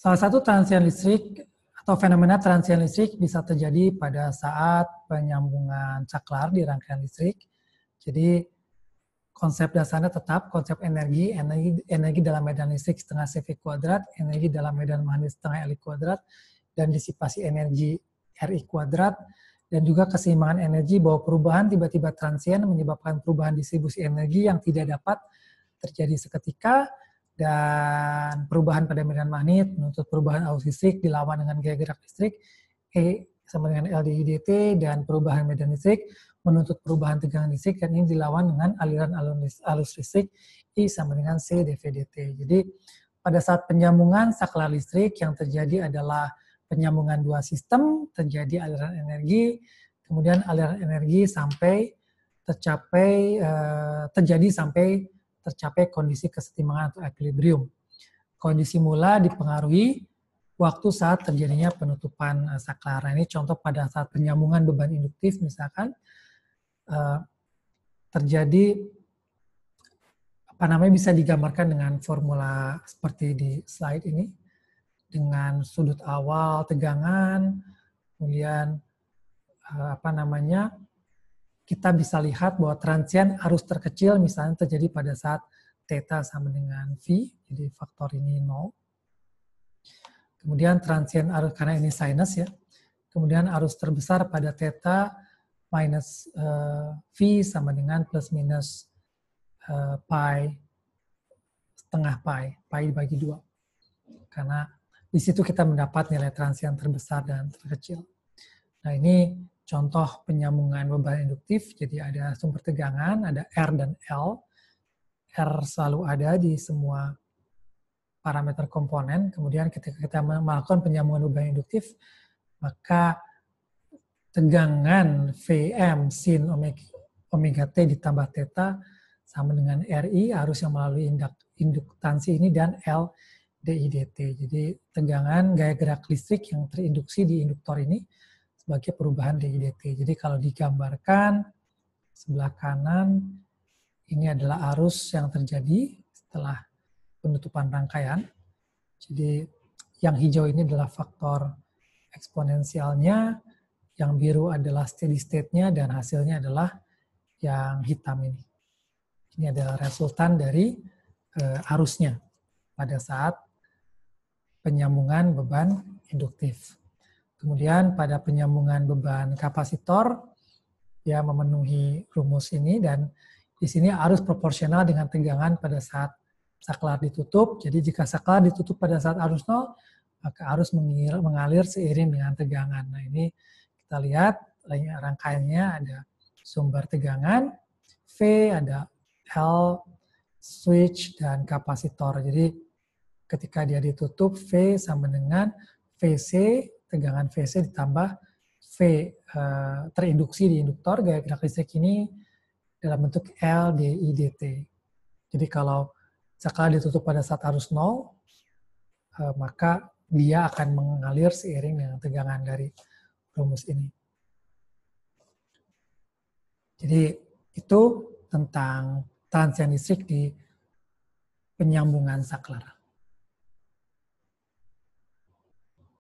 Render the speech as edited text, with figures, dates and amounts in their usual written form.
Salah satu transien listrik atau fenomena transien listrik bisa terjadi pada saat penyambungan saklar di rangkaian listrik. Jadi konsep dasarnya tetap konsep energi dalam medan listrik setengah CV kuadrat, energi dalam medan magnetis setengah Li kuadrat, dan disipasi energi RI kuadrat, dan juga keseimbangan energi bahwa perubahan tiba-tiba transien menyebabkan perubahan distribusi energi yang tidak dapat terjadi seketika, dan perubahan pada medan magnet menuntut perubahan arus listrik dilawan dengan gaya gerak listrik E sama dengan L dI dt, dan perubahan medan listrik menuntut perubahan tegangan listrik, dan ini dilawan dengan aliran arus listrik I sama dengan C dV dt. Jadi pada saat penyambungan saklar listrik yang terjadi adalah penyambungan dua sistem, terjadi aliran energi, kemudian aliran energi sampai tercapai kondisi kesetimbangan atau equilibrium. Kondisi mula dipengaruhi waktu saat terjadinya penutupan saklar. Ini contoh pada saat penyambungan beban induktif misalkan terjadi bisa digambarkan dengan formula seperti di slide ini, dengan sudut awal tegangan, kemudian kita bisa lihat bahwa transien arus terkecil misalnya terjadi pada saat theta sama dengan V, jadi faktor ini 0. Kemudian transien arus, karena ini sinus ya, kemudian arus terbesar pada theta minus V sama dengan plus minus pi, setengah pi dibagi 2. Karena di situ kita mendapat nilai transien terbesar dan terkecil. Nah ini contoh penyambungan beban induktif, jadi ada sumber tegangan, ada R dan L. R selalu ada di semua parameter komponen, kemudian ketika kita melakukan penyambungan beban induktif, maka tegangan Vm sin omega T ditambah theta sama dengan RI, arus yang melalui induktansi ini, dan L dI dt. Jadi tegangan gaya gerak listrik yang terinduksi di induktor ini sebagai perubahan dI dt. Jadi kalau digambarkan sebelah kanan, ini adalah arus yang terjadi setelah penutupan rangkaian. Jadi yang hijau ini adalah faktor eksponensialnya, yang biru adalah steady state-nya, dan hasilnya adalah yang hitam ini. Ini adalah resultan dari arusnya pada saat penyambungan beban induktif. Kemudian pada penyambungan beban kapasitor, ya memenuhi rumus ini, dan di sini arus proporsional dengan tegangan pada saat saklar ditutup. Jadi jika saklar ditutup pada saat arus 0, maka arus mengalir seiring dengan tegangan. Nah ini kita lihat rangkaiannya, ada sumber tegangan, V, ada L, switch, dan kapasitor. Jadi ketika dia ditutup, V sama dengan VC, tegangan VC ditambah V terinduksi di induktor, gaya gerak listrik ini dalam bentuk L dI dt. Jadi kalau saklar ditutup pada saat arus 0, maka dia akan mengalir seiring dengan tegangan dari rumus ini. Jadi itu tentang transien listrik di penyambungan saklar.